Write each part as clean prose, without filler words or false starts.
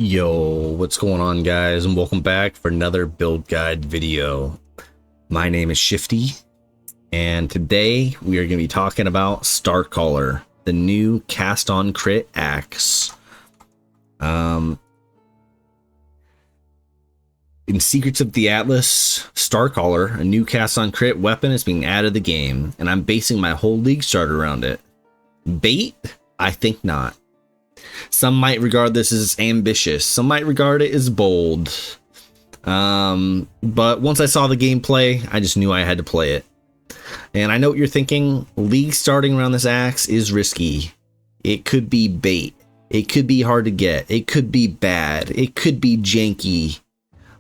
Yo, what's going on, guys, and welcome back for another build guide video. My name is Shifty, and today we are going to be talking about StarCaller, the new cast-on crit axe. In Secrets of the Atlas, StarCaller, a new cast-on crit weapon, is being added to the game, and I'm basing my whole league start around it. Bait? I think not. Some might regard this as ambitious. Some might regard it as bold. But once I saw the gameplay, I just knew I had to play it. And I know what you're thinking. League starting around this axe is risky. It could be bait. It could be hard to get. It could be bad. It could be janky.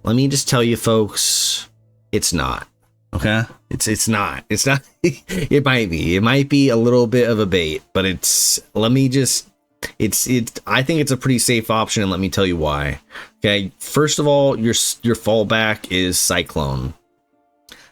Let me just tell you, folks, it's not. Okay? It's not. It's not. It might be. It might be a little bit of a bait, but I think it's a pretty safe option, and let me tell you why. Okay, first of all, your fallback is Cyclone.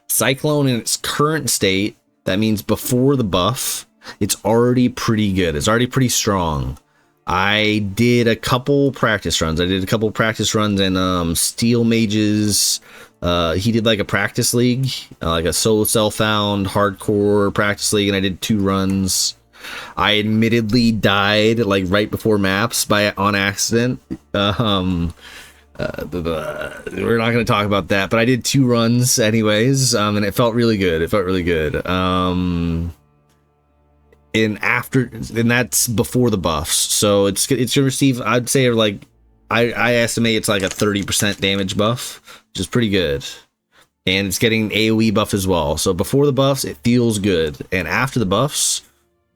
Cyclone in its current state, that means before the buff, it's already pretty good. It's already pretty strong. I did a couple practice runs. In Steel Mage's. He did like a practice league, like a solo self-found hardcore practice league, and I did 2 runs. I admittedly died like right before maps on accident. We're not going to talk about that, but I did 2 runs anyways, and it felt really good. And that's before the buffs, so it's gonna receive, I'd say, like I estimate it's like a 30% damage buff, which is pretty good. And it's getting AoE buff as well. So before the buffs, it feels good, and after the buffs,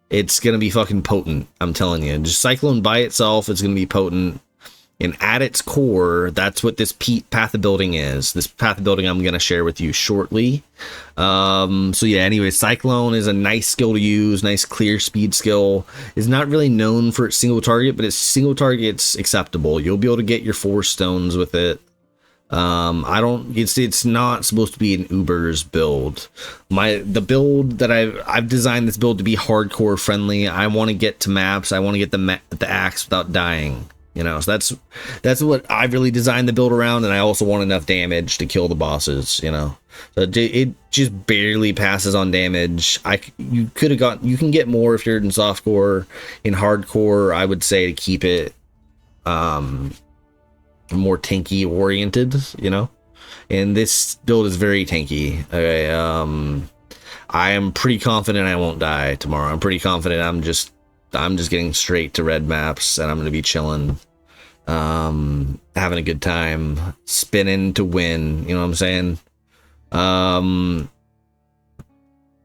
it's gonna be fucking potent. I'm telling you, just Cyclone by itself, it's gonna be potent. And at its core, that's what this path of building is. This path of building I'm gonna share with you shortly. So yeah, anyway, Cyclone is a nice skill to use, nice clear speed skill. It's not really known for its single target, but its single target's acceptable. You'll be able to get your 4 stones with it. It's not supposed to be an Uber's build. The build that I've designed this build to be hardcore friendly. I want to get to maps. I want to get the axe without dying. You know, so that's what I've really designed the build around, and I also want enough damage to kill the bosses. You know, so it just barely passes on damage. You can get more if you're in softcore. In hardcore, I would say to keep it more tanky oriented, you know, and this build is very tanky. Okay, I am pretty confident I won't die tomorrow. I'm pretty confident I'm just getting straight to red maps, and I'm gonna be chilling, having a good time, spinning to win, you know what I'm saying?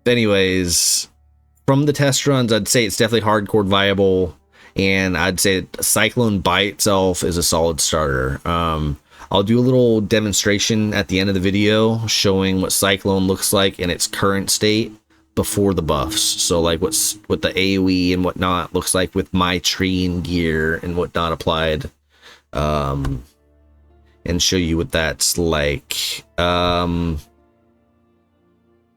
Anyways, from the test runs, I'd say it's definitely hardcore viable. And I'd say Cyclone by itself is a solid starter. I'll do a little demonstration at the end of the video showing what Cyclone looks like in its current state before the buffs. So like what the AoE and whatnot looks like with my tree and gear and whatnot applied. And show you what that's like.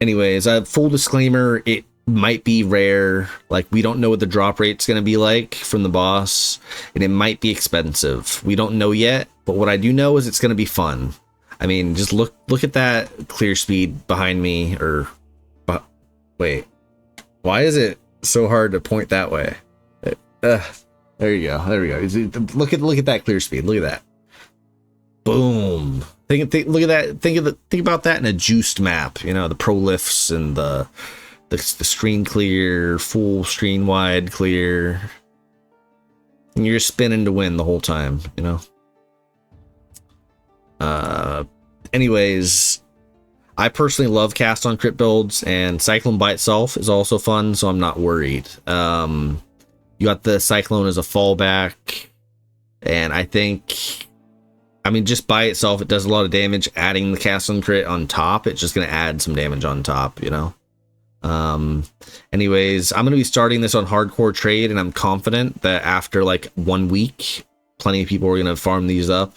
Anyways, full disclaimer, it might be rare. Like, we don't know what the drop rate's going to be like from the boss, and it might be expensive. We don't know yet, but what I do know is it's going to be fun. I mean, just look at that clear speed behind me. Wait, why is it so hard to point that way? There you go. There we go. Look at that clear speed. Look at that. Boom. Look at that. Think about that in a juiced map. You know, the pro lifts and the screen clear, full screen wide clear, and you're spinning to win the whole time, you know. Anyways, I personally love cast on crit builds, and Cyclone by itself is also fun, so I'm not worried. You got the Cyclone as a fallback, and I mean, just by itself, it does a lot of damage. Adding the cast on crit on top, it's just going to add some damage on top, you know. Anyways, I'm going to be starting this on hardcore trade, and I'm confident that after like 1 week, plenty of people are going to farm these up.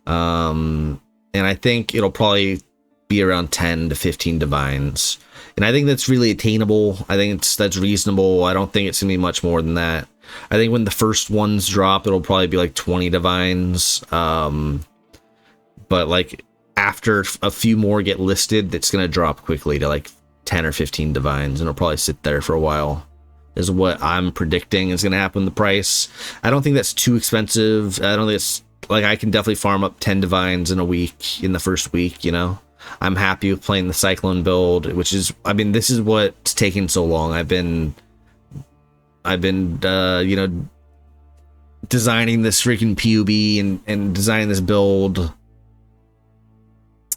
And I think it'll probably be around 10 to 15 divines. And I think that's really attainable. I think that's reasonable. I don't think it's going to be much more than that. I think when the first ones drop, it'll probably be like 20 divines. But like after a few more get listed, it's going to drop quickly to like 10 or 15 divines, and it'll probably sit there for a while, is what I'm predicting is going to happen with the price. I don't think that's too expensive. I don't think it's like, I can definitely farm up 10 divines in a week, in the first week, you know. I'm happy with playing the Cyclone build, which is, I mean, this is what's taking so long. I've been you know, designing this freaking POE and designing this build,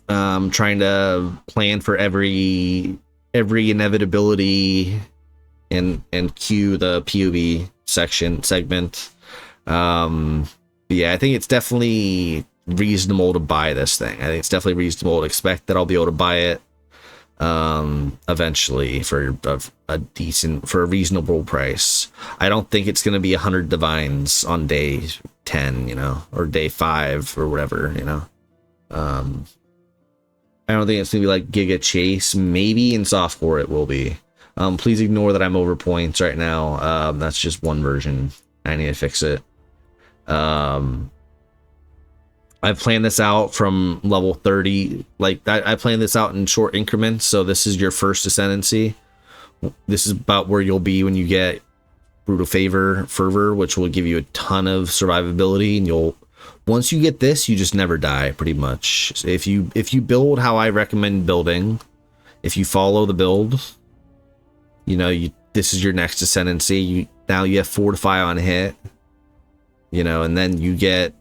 trying to plan for every inevitability and cue the POE segment. Yeah, I think it's definitely reasonable to buy this thing. I think it's definitely reasonable to expect that I'll be able to buy it eventually for a reasonable price. I don't think it's going to be 100 divines on day 10, you know, or day 5 or whatever, you know. I don't think it's going to be like Giga Chase. Maybe in softcore it will be. Please ignore that I'm over points right now. That's just one version. I need to fix it. I've planned this out from level 30. Like I planned this out in short increments. So this is your first ascendancy. This is about where you'll be when you get Brutal Fervor, which will give you a ton of survivability, and once you get this, you just never die, pretty much. So if you build how I recommend building, if you follow the build, you know, this is your next ascendancy. Now you have Fortify on hit, you know, and then you get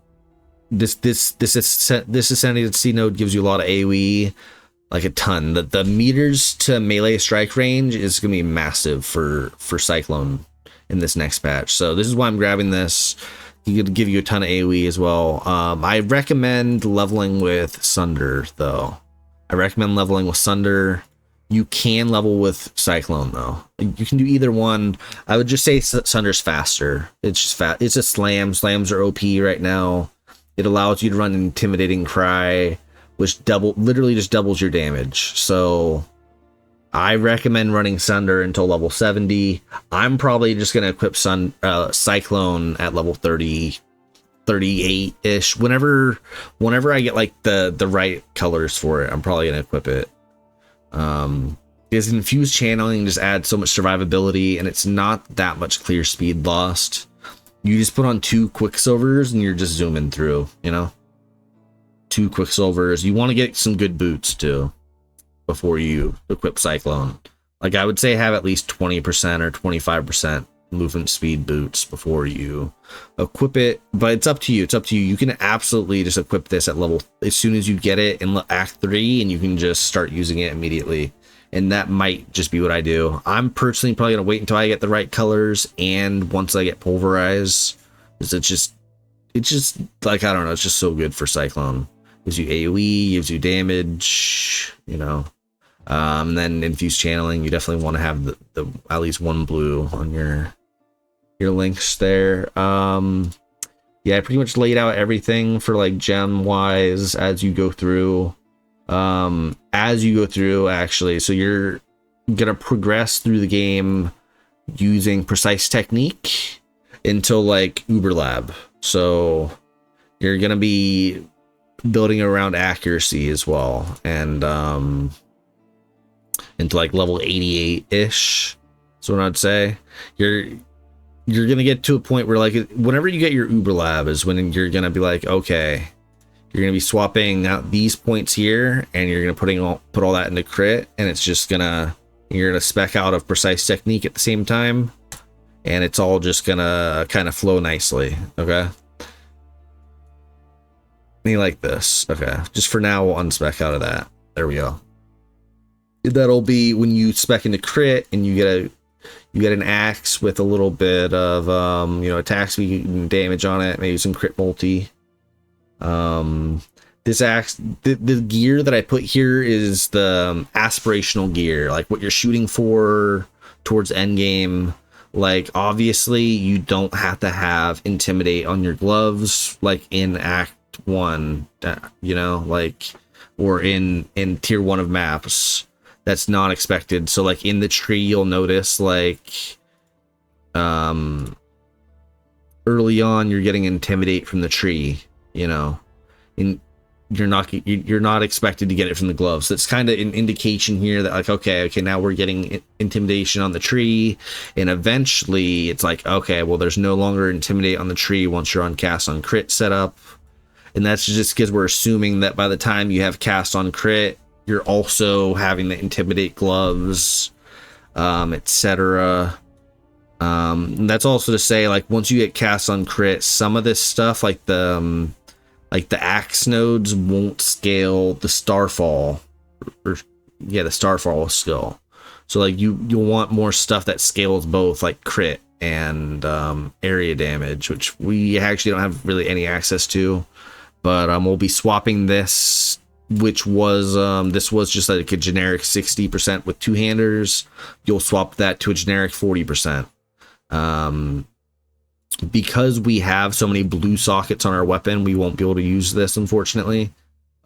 this ascendancy node gives you a lot of AoE, like a ton. The meters to melee strike range is gonna be massive for Cyclone in this next patch. So this is why I'm grabbing this. He could give you a ton of AoE as well. I recommend leveling with Sunder, though. I recommend leveling with Sunder. You can level with Cyclone, though. You can do either one. I would just say Sunder's faster. It's just fast. It's a slam. Slams are OP right now. It allows you to run Intimidating Cry, which literally just doubles your damage. So I recommend running Sunder until level 70. I'm probably just going to equip Cyclone at level 30, 38-ish. Whenever I get like the right colors for it, I'm probably going to equip it. Because infused channeling just adds so much survivability, and it's not that much clear speed lost. You just put on 2 Quicksilvers and you're just zooming through, you know? 2 Quicksilvers. You want to get some good boots too before you equip Cyclone. Like I would say have at least 20% or 25% movement speed boots before you equip it, but it's up to you. You can absolutely just equip this at level as soon as you get it in Act 3, and you can just start using it immediately. And that might just be what I do. I'm personally probably gonna wait until I get the right colors, and once I get Pulverize, because it's just like, I don't know, it's just so good for Cyclone. Gives you AoE, gives you damage, you know. And then infused channeling, you definitely want to have the at least 1 blue on your links there. Yeah, I pretty much laid out everything for like gem wise as you go through. Actually, so you're gonna progress through the game using precise technique until like Uber Lab. So you're gonna be building around accuracy as well, and into like level 88-ish. So what I'd say, you're gonna get to a point where like whenever you get your Uber Lab is when you're gonna be like, okay, you're gonna be swapping out these points here, and you're gonna put all that into crit, and it's just you're gonna spec out of precise technique at the same time, and it's all just gonna kind of flow nicely. Okay. Me like this. Okay. Just for now, we'll unspec out of that. There we go. That'll be when you spec into crit and you get an axe with a little bit of attack speed and damage on it, maybe some crit multi. This axe, the gear that I put here is the aspirational gear, like what you're shooting for towards endgame. Like obviously you don't have to have intimidate on your gloves like in Act 1, you know, like, or in tier 1 of maps. That's not expected. So like in the tree, you'll notice like early on you're getting intimidate from the tree, you know, and you're not expected to get it from the gloves. So it's kind of an indication here that like, okay, now we're getting intimidation on the tree, and eventually it's like, okay, well, there's no longer intimidate on the tree once you're on cast on crit setup. And that's just because we're assuming that by the time you have cast on crit, you're also having the intimidate gloves, etc. That's also to say, like, once you get cast on crit, some of this stuff, like the axe nodes, won't scale the Starfall, the Starfall skill. So like you'll want more stuff that scales both, like crit and area damage, which we actually don't have really any access to. But we'll be swapping this, which was this was just like a generic 60% with two-handers. You'll swap that to a generic 40%. Because we have so many blue sockets on our weapon, we won't be able to use this, unfortunately.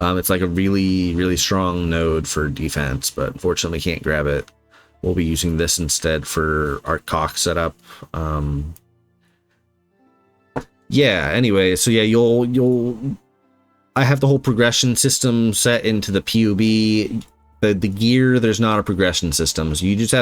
It's like a really, really strong node for defense, but unfortunately we can't grab it. We'll be using this instead for our CoC setup. Yeah, anyway, so yeah, I have the whole progression system set into the POE. The gear, there's not a progression system, so you just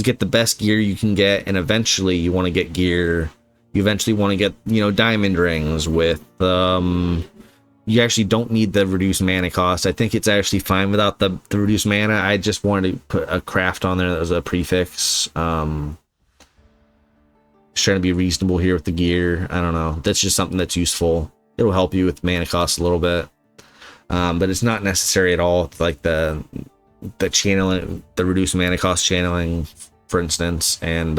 get the best gear you can get, and eventually you want to get gear. You eventually want to get, you know, diamond rings with you actually don't need the reduced mana cost. I think it's actually fine without the reduced mana. I just wanted to put a craft on there that was a prefix. Just trying to be reasonable here with the gear. I don't know, that's just something that's useful. It'll help you with mana cost a little bit, but it's not necessary at all. Like the channeling, the reduced mana cost channeling, for instance. And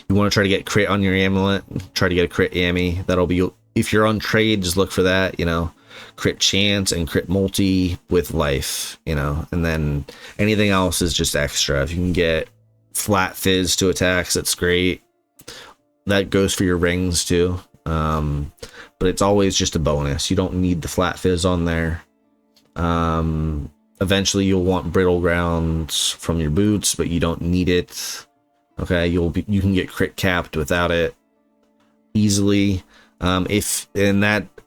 you want to try to get crit on your amulet, try to get a crit yami. That'll be, if you're on trade, just look for that, you know, crit chance and crit multi with life, you know, and then anything else is just extra. If you can get flat fizz to attacks, that's great. That goes for your rings too. But it's always just a bonus. You don't need the flat fizz on there. Eventually you'll want brittle grounds from your boots, but you don't need it. Okay, you can get crit capped without it easily. And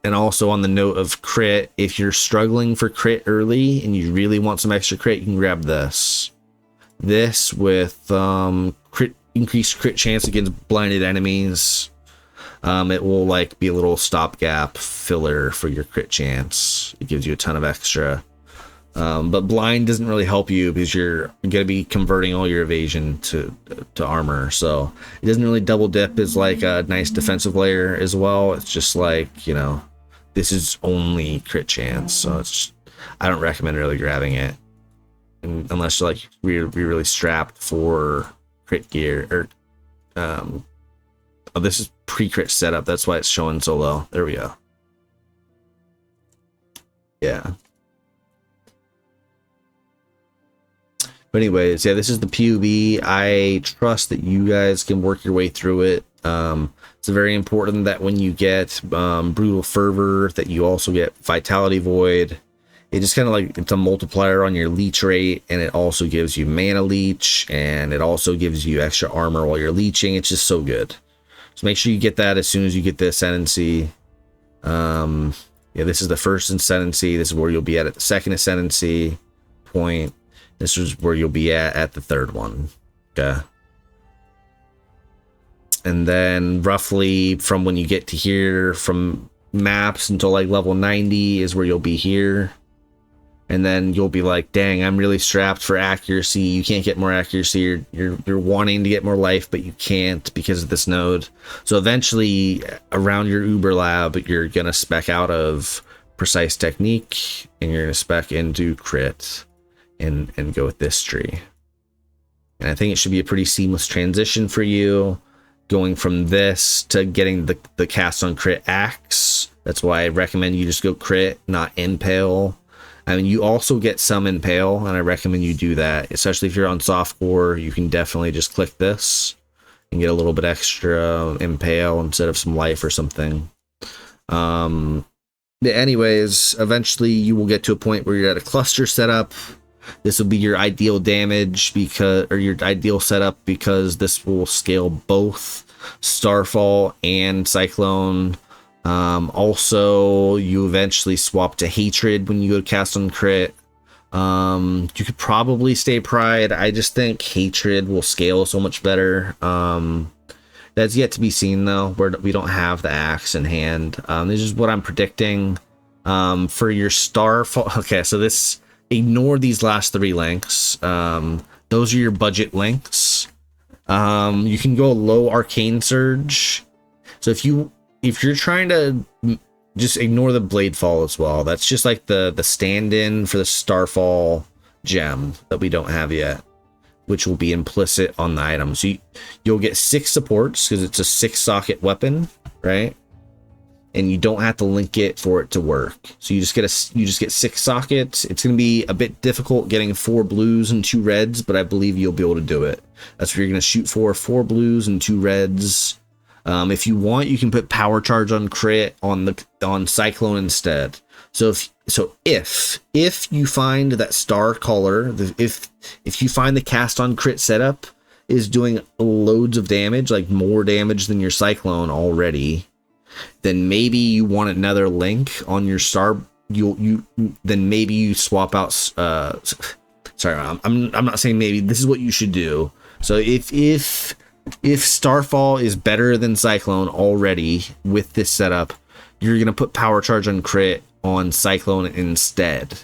also on the note of crit, if you're struggling for crit early and you really want some extra crit, you can grab this with increased crit chance against blinded enemies. It will like be a little stopgap filler for your crit chance. It gives you a ton of extra. But blind doesn't really help you because you're going to be converting all your evasion to armor. So it doesn't really double dip as like a nice defensive layer as well. It's just like, you know, this is only crit chance. So I don't recommend really grabbing it unless you're like we're really strapped for crit gear. Or oh, this is pre-crit setup. That's why it's showing so low. There we go. Yeah. But anyways, yeah, this is the POE. I trust that you guys can work your way through it. It's very important that when you get Brutal Fervor, that you also get Vitality Void. It just kind of like, it's a multiplier on your leech rate, and it also gives you mana leech, and it also gives you extra armor while you're leeching. It's just so good. So make sure you get that as soon as you get the Ascendancy. Yeah, this is the first Ascendancy. This is where you'll be at the second Ascendancy point. This is where you'll be at the third one. Okay. And then roughly from when you get to here, from maps until like level 90 is where you'll be here. And then you'll be like, dang, I'm really strapped for accuracy. You can't get more accuracy. You're wanting to get more life, but you can't because of this node. So eventually around your Uber lab, you're going to spec out of Precise Technique, and you're going to spec into Crit. And go with this tree. And I think it should be a pretty seamless transition for you, going from this to getting the cast on crit axe. That's why I recommend you just go crit, not impale. I mean, you also get some impale, and I recommend you do that, especially if you're on softcore. You can definitely just click this and get a little bit extra impale instead of some life or something. Anyways, eventually you will get to a point where you're at a cluster setup. This will be your ideal damage or your ideal setup, because this will scale both Starfall and Cyclone. Also, you eventually swap to Hatred when you go cast on crit. You could probably stay Pride. I just think Hatred will scale so much better. That's yet to be seen, though. We don't have the axe in hand. This is what I'm predicting. For your Starfall. Okay, so this, ignore these last 3 links. Those are your budget links. You can go low Arcane Surge. So if you're trying to just ignore the Blade Fall as well. That's just like the stand-in for the Starfall gem that we don't have yet, which will be implicit on the item. So you'll get 6 supports because it's a 6-socket weapon, right? And you don't have to link it for it to work. So you just get 6 sockets. It's going to be a bit difficult getting 4 blues and 2 reds, but I believe you'll be able to do it. That's what you're going to shoot for: 4 blues and 2 reds. If you want, you can put power charge on crit on Cyclone instead. So if you find that StarCaller, if you find the cast on crit setup is doing loads of damage, like more damage than your Cyclone already, then maybe you want another link on your then maybe you swap out. Sorry, I'm not saying maybe. This is what you should do. So if Starfall is better than Cyclone already with this setup, you're gonna put power charge on crit on Cyclone instead.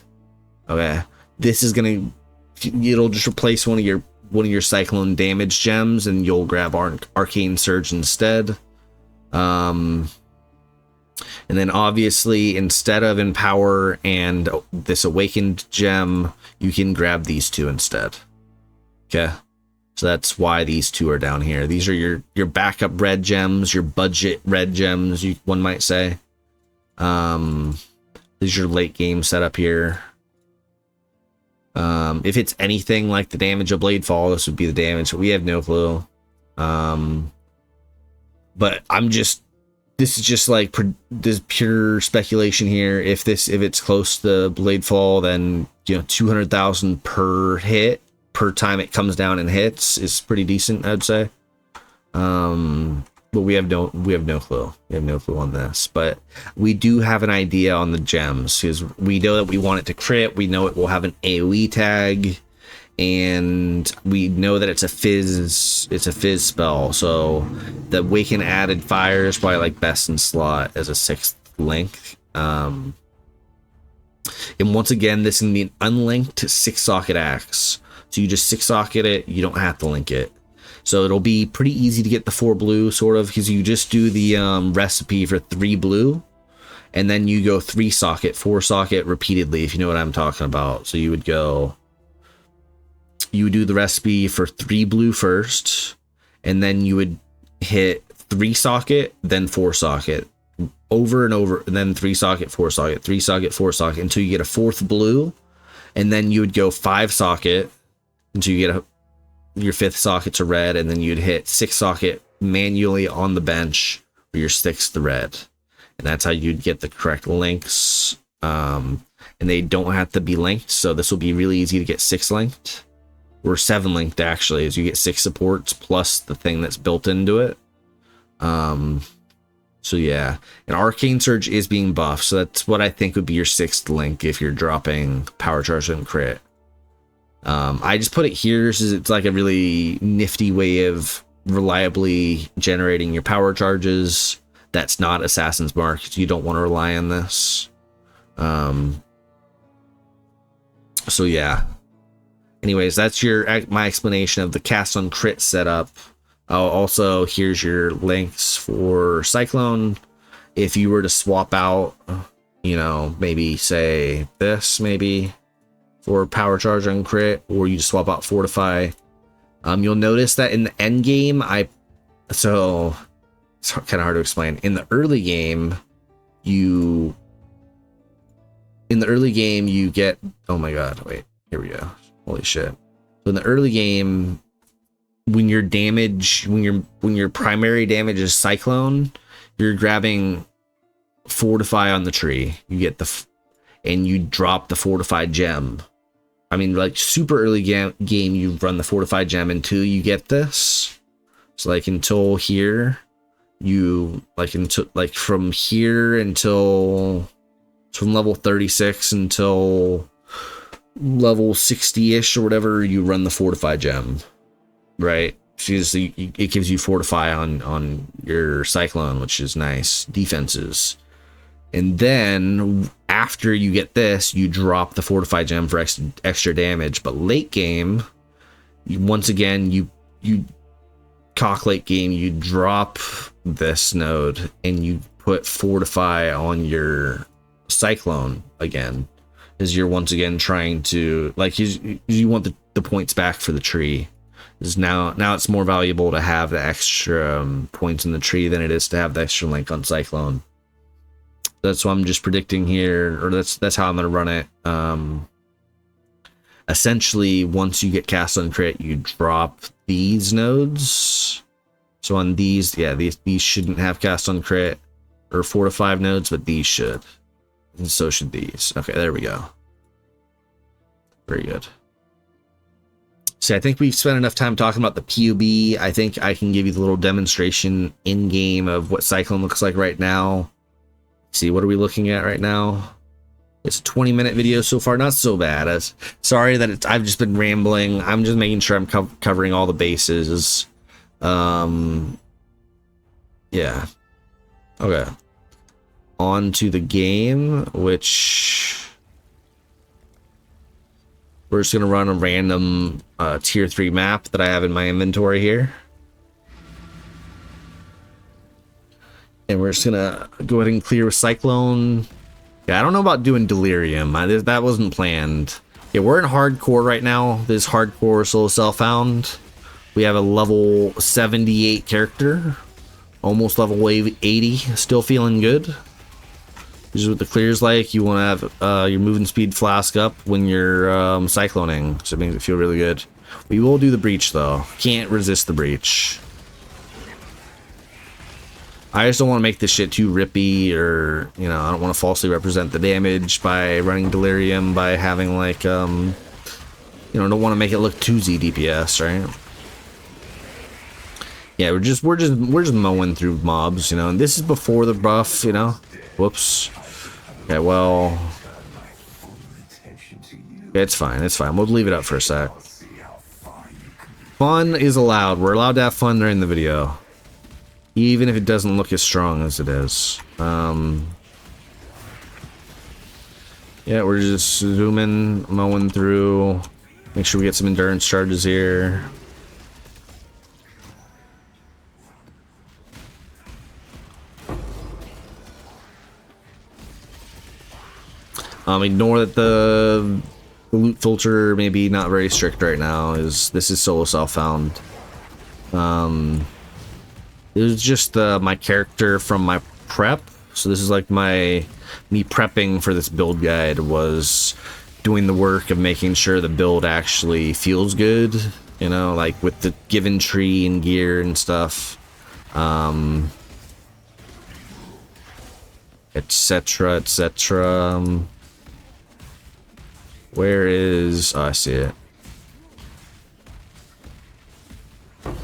Okay, this is it'll just replace one of your Cyclone damage gems, and you'll grab Arcane Surge instead. And then obviously, instead of Empower and this Awakened gem, you can grab these 2 instead. Okay, so that's why these 2 are down here. These are your backup red gems, your budget red gems, one might say. This is your late game setup here. If it's anything like the damage of Blade Fall, this would be the damage, but we have no clue. But this is just like this pure speculation here. If it's close to Blade Fall, then 200,000 per hit per time it comes down and hits is pretty decent, I'd say. But we have no clue. We have no clue on this, but we do have an idea on the gems because we know that we want it to crit. We know it will have an AoE tag, and we know that it's a fizz spell. So the Awaken added fire is probably like best in slot as a 6th link. And once again, this can be an unlinked 6-socket axe. So you just 6-socket it. You don't have to link it. So it'll be pretty easy to get the 4 blue, sort of, because you just do the recipe for 3 blue, and then you go 3-socket, 4-socket repeatedly, if you know what I'm talking about. So you would do the recipe for 3 blue first, and then you would hit 3-socket, then 4-socket, over and over, and then 3-socket, 4-socket, 3-socket, 4-socket, until you get a 4th blue, and then you would go 5-socket until you get your 5th socket's a red, and then you'd hit 6-socket manually on the bench for your 6th red. And that's how you'd get the correct links. And they don't have to be linked, so this will be really easy to get 6 linked. Or 7 linked, actually, as you get 6 supports plus the thing that's built into it. So yeah. And Arcane Surge is being buffed, so that's what I think would be your 6th link if you're dropping Power Charge and crit. I just put it here because it's like a really nifty way of reliably generating your power charges. That's not Assassin's Mark, so you don't want to rely on this. So yeah. Anyways, that's my explanation of the cast on crit setup. Also, here's your links for Cyclone. If you were to swap out, maybe say this, maybe for power charge on crit, or you just swap out Fortify. You'll notice that in the end game, so it's kind of hard to explain. In the early game, you get, oh my god, wait, here we go. Holy shit. So in the early game, when your primary damage is Cyclone, you're grabbing Fortify on the tree. You get and you drop the Fortified gem. I mean, like super early game, you run the Fortified gem until you get this. So like until here, you like until like from here until from level 36 until level 60-ish or whatever, you run the Fortify gem, right? It gives you Fortify on your Cyclone, which is nice defenses. And then after you get this, you drop the Fortify gem for extra damage. But late game, once again, you CoC late game, you drop this node and you put Fortify on your Cyclone again, as you're once again trying to, like, you want the points back for the tree. Is now it's more valuable to have the extra points in the tree than it is to have the extra link on Cyclone. That's what I'm just predicting here, or that's how I'm gonna run it. Essentially, once you get cast on crit, you drop these nodes. So on these, yeah, these shouldn't have cast on crit or 4 to 5 nodes, but these should, and so should these. Okay, there we go. Very good. See, I think we've spent enough time talking about the POE. I think I can give you the little demonstration in game of what Cyclone looks like right now. See, what are we looking at right now? It's a 20-minute video so far, not so bad. Sorry that I've just been rambling. I'm just making sure I'm covering all the bases. Yeah. Okay. On to the game, which we're just gonna run a random tier 3 map that I have in my inventory here. And we're just gonna go ahead and clear with Cyclone. Yeah, I don't know about doing Delirium. That wasn't planned. Yeah, we're in hardcore right now. This hardcore solo self-found. We have a level 78 character, almost level 80. Still feeling good. This is what the clear's like. You want to have your movement speed flask up when you're cycloning, so it makes it feel really good. We will do the breach though. Can't resist the breach. I just don't want to make this shit too rippy, or, you know, I don't want to falsely represent the damage by running Delirium, by having like, you know, don't want to make it look too Z DPS, right? Yeah, we're just mowing through mobs, you know, and this is before the buff, you know. Whoops. Okay, well, it's fine, it's fine. We'll leave it up for a sec. Fun is allowed. We're allowed to have fun during the video, even if it doesn't look as strong as it is. Yeah, we're just zooming, mowing through. Make sure we get some endurance charges here. Ignore that the loot filter may be not very strict right now. This is solo self-found. It was just my character from my prep. So this is like me prepping for this build guide, was doing the work of making sure the build actually feels good, you know, like with the given tree and gear and stuff, etc, etc. Where is... oh, I see it. But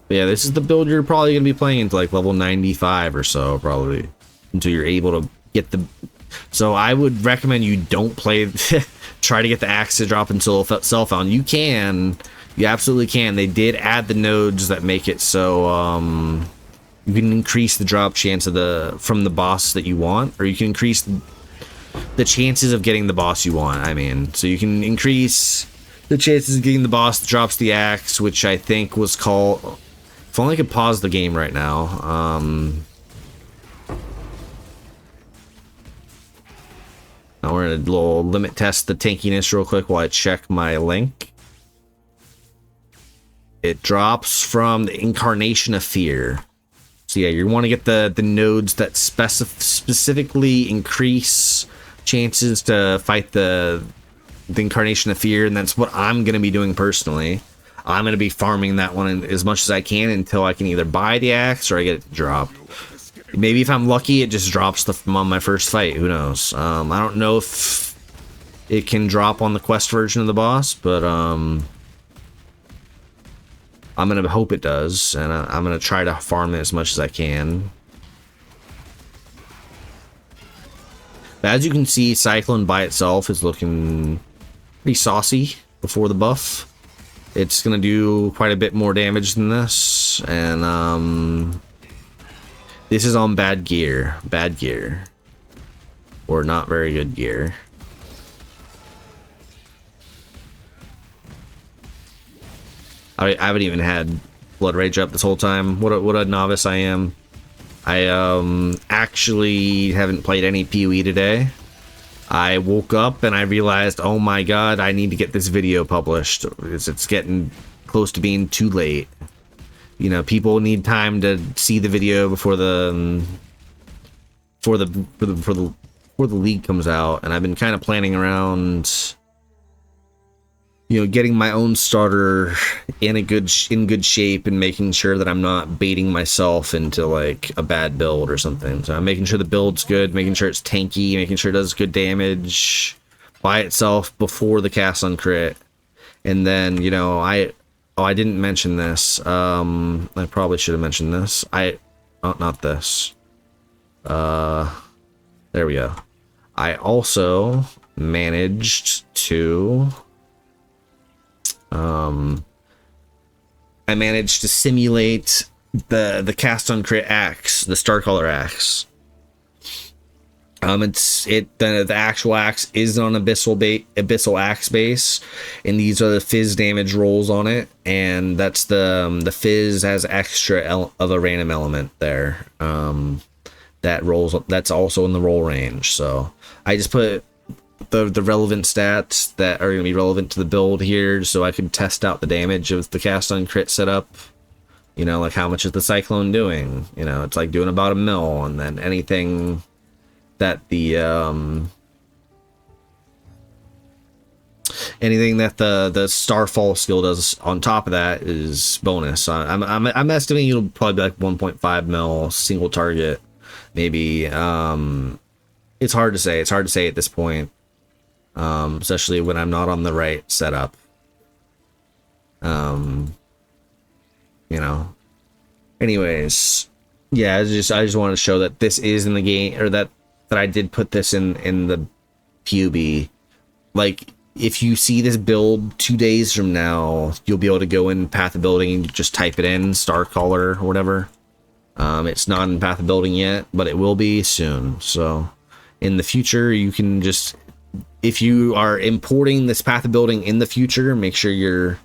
yeah, this is the build you're probably going to be playing into like level 95 or so, probably, until you're able to get the... So I would recommend you don't play... try to get the axe to drop until self-found. You can. You absolutely can. They did add the nodes that make it so you can increase the drop chance of from the boss that you want, or you can increase the chances of getting the boss you want. I mean, so you can increase the chances of getting the boss that drops the axe, which I think was called... If only I could pause the game right now. Now we're gonna little limit test the tankiness real quick while I check my link. It drops from the Incarnation of Fear. So yeah, you want to get the nodes that specifically increase chances to fight the Incarnation of Fear, and that's what I'm going to be doing personally. I'm going to be farming that one as much as I can until I can either buy the axe or I get it to drop. Maybe if I'm lucky, it just drops on my first fight. Who knows? I don't know if it can drop on the quest version of the boss, but I'm I'm gonna hope it does, and I'm gonna try to farm it as much as I can. But as you can see, Cyclone by itself is looking pretty saucy before the buff. It's gonna do quite a bit more damage than this, and this is on bad gear, or not very good gear. I haven't even had Blood Rage up this whole time. What a novice I am. I actually haven't played any POE today. I woke up and I realized, oh my god, I need to get this video published. It's getting close to being too late. You know, people need time to see the video before the league comes out, and I've been kind of planning around, you know, getting my own starter in good shape and making sure that I'm not baiting myself into like a bad build or something. So I'm making sure the build's good, making sure it's tanky, making sure it does good damage by itself before the cast on crit. And then, you know, I didn't mention this. I probably should have mentioned this. Not this. There we go. I also managed to simulate the cast on crit axe, the StarCaller axe. The actual axe is on abyssal axe base, and these are the fizz damage rolls on it, and that's the fizz has extra of a random element there. That rolls, that's also in the roll range. So I just put the relevant stats that are going to be relevant to the build here, so I can test out the damage of the cast on crit setup. You know, like how much is the Cyclone doing? You know, it's like doing about 1 mil, and then anything that the Starfall skill does on top of that is bonus. I'm estimating it'll probably be like 1.5 mil single target, maybe. It's hard to say. It's hard to say at this point. Especially when I'm not on the right setup. You know. Anyways, yeah, I just want to show that this is in the game, or that I did put this in the POB. Like, if you see this build 2 days from now, you'll be able to go in Path of Building and just type it in, StarCaller or whatever. It's not in Path of Building yet, but it will be soon. So in the future, you can just, if you are importing this Path of Building in the future, make sure you're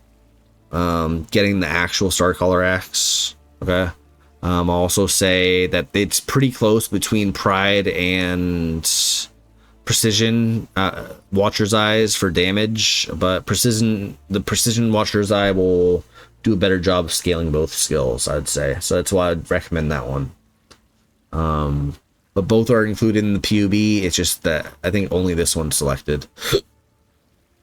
getting the actual StarCaller axe. Okay. I'll also say that it's pretty close between Pride and Precision Watcher's Eyes for damage, but the Precision Watcher's Eye will do a better job of scaling both skills, I'd say. So that's why I'd recommend that one. But both are included in the POB. It's just that I think only this one's selected.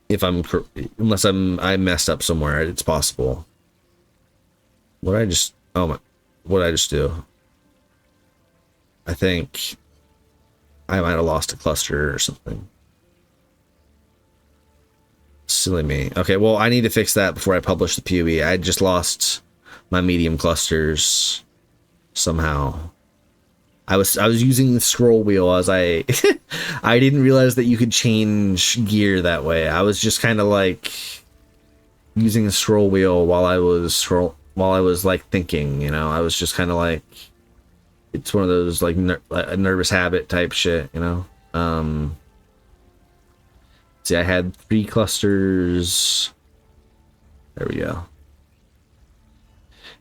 Unless I messed up somewhere, it's possible. What did I just do? I think I might have lost a cluster or something. Silly me. Okay, well, I need to fix that before I publish the POE. I just lost my medium clusters somehow. I was using the scroll wheel as I I didn't realize that you could change gear that way. I was just kind of like using the scroll wheel while I was like thinking, you know. I was just kind of like, it's one of those like a nervous habit type shit, you know. See, I had 3 clusters. There we go.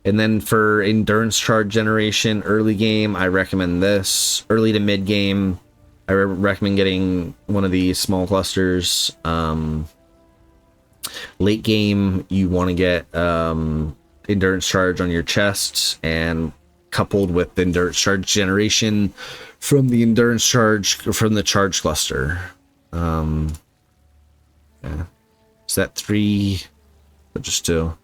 And then for endurance charge generation, early game, I recommend this. Early to mid game, I recommend getting one of these small clusters. Late game, you want to get endurance charge on your chest, and coupled with the endurance charge generation from the endurance charge from the charge cluster. Yeah. Is that 3? Or just 2?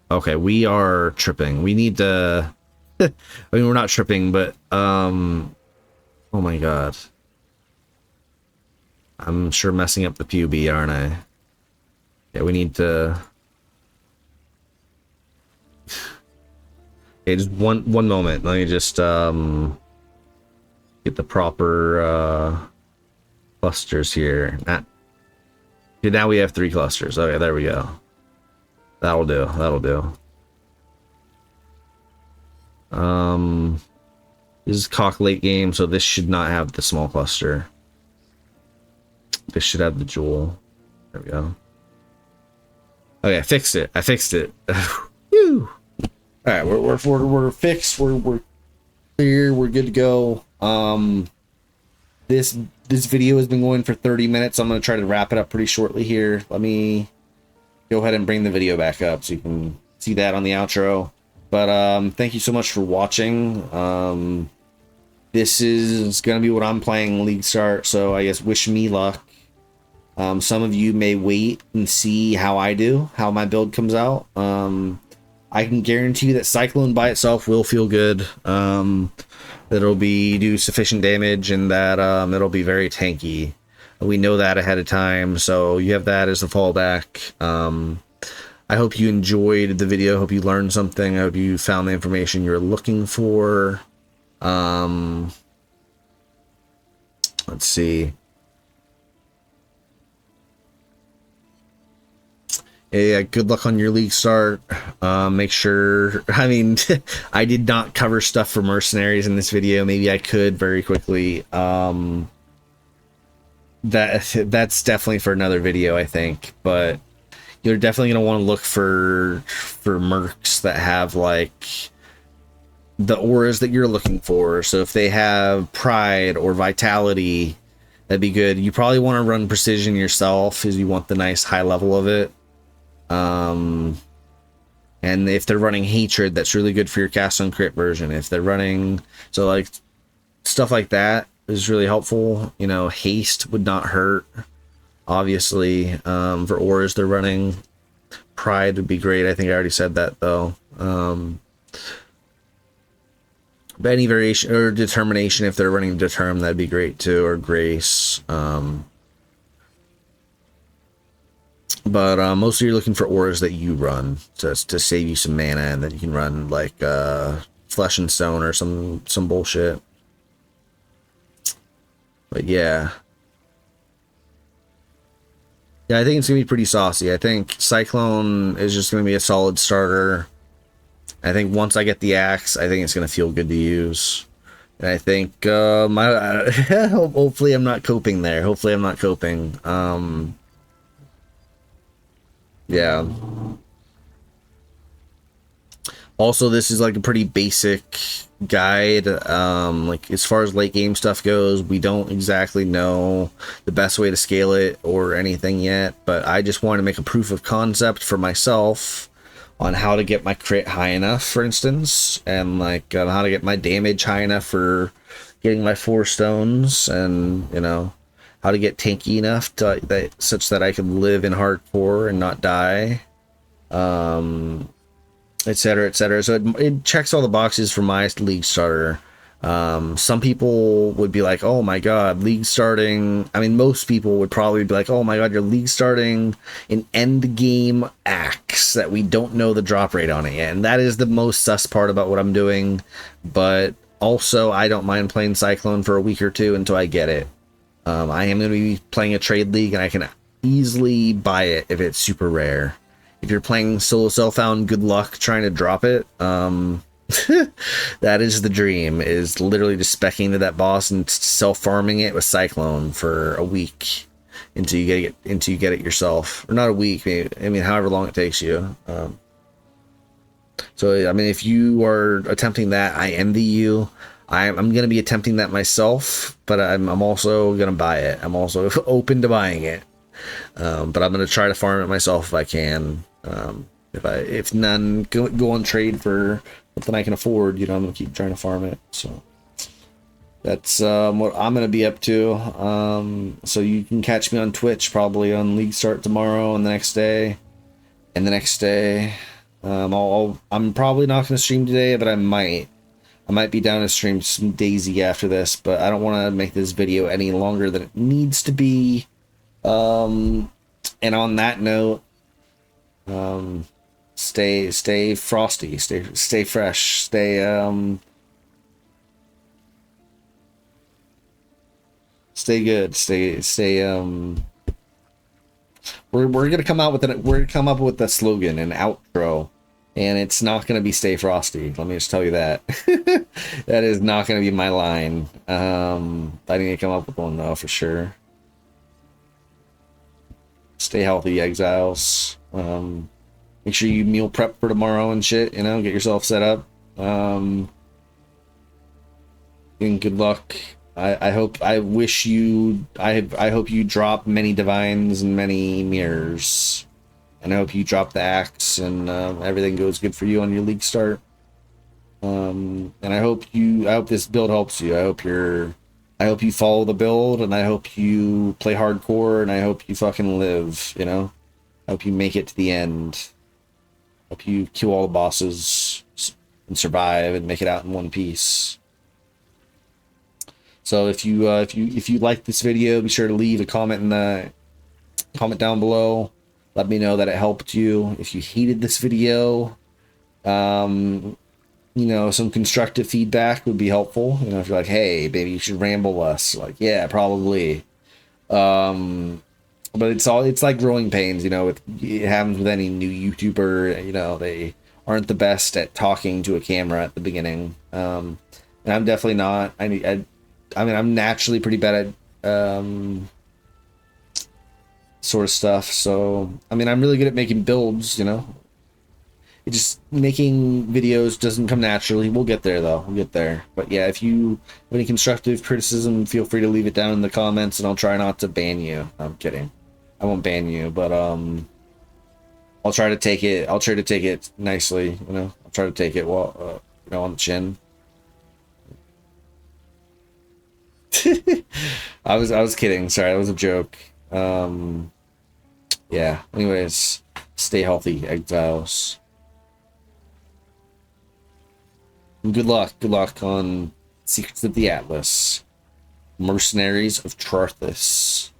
Okay, we are tripping. We need to I mean, we're not tripping, but oh my god. I'm sure messing up the POB, aren't I? Yeah, we need to Okay, just one moment. Let me just get the proper clusters here. Okay, now we have 3 clusters. Okay, there we go. That'll do. That'll do. This is CoC late game, so this should not have the small cluster. This should have the jewel. There we go. Okay, I fixed it. I fixed it. Woo! All right, we're fixed. We're clear. We're good to go. This video has been going for 30 minutes. I'm gonna try to wrap it up pretty shortly here. Let me go ahead and bring the video back up so you can see that on the outro. But thank you so much for watching. This is gonna be what I'm playing League Start, so I guess wish me luck. Some of you may wait and see how I do, how my build comes out. I can guarantee you that Cyclone by itself will feel good. That it'll do sufficient damage, and that it'll be very tanky. We know that ahead of time, so you have that as a fallback. I hope you enjoyed the video. I hope you learned something. I hope you found the information you're looking for. Let's see. Yeah, good luck on your League Start. Make sure, I mean, I did not cover stuff for mercenaries in this video. Maybe I could very quickly. That's definitely for another video, I think. But you're definitely going to want to look for mercs that have like the auras that you're looking for. So if they have pride or vitality, that'd be good. You probably want to run precision yourself, because you want the nice high level of it. And if they're running hatred, that's really good for your cast on crit version. If they're running, so like stuff like that is really helpful. You know, haste would not hurt, obviously. For auras they're running, pride would be great. I think I already said that though. But any variation or determination, if they're running determ, that'd be great too, or grace. But mostly you're looking for auras that you run to save you some mana, and then you can run like flesh and stone or some bullshit. But yeah, I think it's gonna be pretty saucy. I think Cyclone is just gonna be a solid starter. I think once I get the axe, I think it's gonna feel good to use. And I think hopefully I'm not coping there. Hopefully I'm not coping. Yeah. Also, this is like a pretty basic guide. Like as far as late game stuff goes, we don't exactly know the best way to scale it or anything yet, but I just want to make a proof of concept for myself on how to get my crit high enough, for instance, and like how to get my damage high enough for getting my 4 stones, and you know, how to get tanky enough to such that I can live in hardcore and not die, etc., etc. So it checks all the boxes for my League Starter. Some people would be like, oh my god, League starting, I mean, most people would probably be like, oh my god, you're League starting an end game axe that we don't know the drop rate on it yet. And that is the most sus part about what I'm doing. But also, I don't mind playing Cyclone for a week or two until I get it. I am going to be playing a trade league, and I can easily buy it if it's super rare. If you're playing solo self-found, good luck trying to drop it. That is the dream, is literally just specking to that boss and self-farming it with Cyclone for a week until you get it yourself. Or not a week, maybe, I mean, however long it takes you. So, I mean, if you are attempting that, I envy you. I'm going to be attempting that myself, but I'm also going to buy it. I'm also open to buying it. But I'm going to try to farm it myself if I can. If none go on trade for something I can afford, you know, I'm going to keep trying to farm it. So that's what I'm going to be up to. So you can catch me on Twitch probably on League Start tomorrow and the next day. And the next day, I'm probably not going to stream today, but I might be down to stream some Daisy after this, but I don't want to make this video any longer than it needs to be. And on that note, Stay frosty. Stay fresh. Stay good. We're gonna come out with we're gonna come up with a slogan, an outro, and it's not gonna be "Stay Frosty." Let me just tell you that. That is not gonna be my line. I need to come up with one though for sure. Stay healthy, exiles. Make sure you meal prep for tomorrow and shit. You know, get yourself set up. And good luck. I hope you drop many divines and many mirrors, and I hope you drop the axe and everything goes good for you on your league start. And I hope this build helps you. I hope you follow the build, and I hope you play hardcore, and I hope you fucking live. You know, I hope you make it to the end. I hope you kill all the bosses and survive and make it out in one piece. So if you like this video, be sure to leave a comment down below. Let me know that it helped you. If you hated this video, you know, some constructive feedback would be helpful. You know, if you're like, hey, maybe you should ramble less, like, yeah, probably. But it's like growing pains, you know. It happens with any new YouTuber. You know, they aren't the best at talking to a camera at the beginning. And I'm definitely not. I mean, I'm naturally pretty bad at sort of stuff. So, I mean, I'm really good at making builds, you know. It just, making videos doesn't come naturally. We'll get there, though. We'll get there. But yeah, if you have any constructive criticism, feel free to leave it down in the comments, and I'll try not to ban you. I'm kidding. I won't ban you, but I'll try to take it. I'll try to take it nicely, you know. I'll try to take it well, you know, on the chin. I was kidding. Sorry, that was a joke. Yeah. Anyways, stay healthy, exiles. And good luck. Good luck on Secrets of the Atlas. Mercenaries of Tarthus.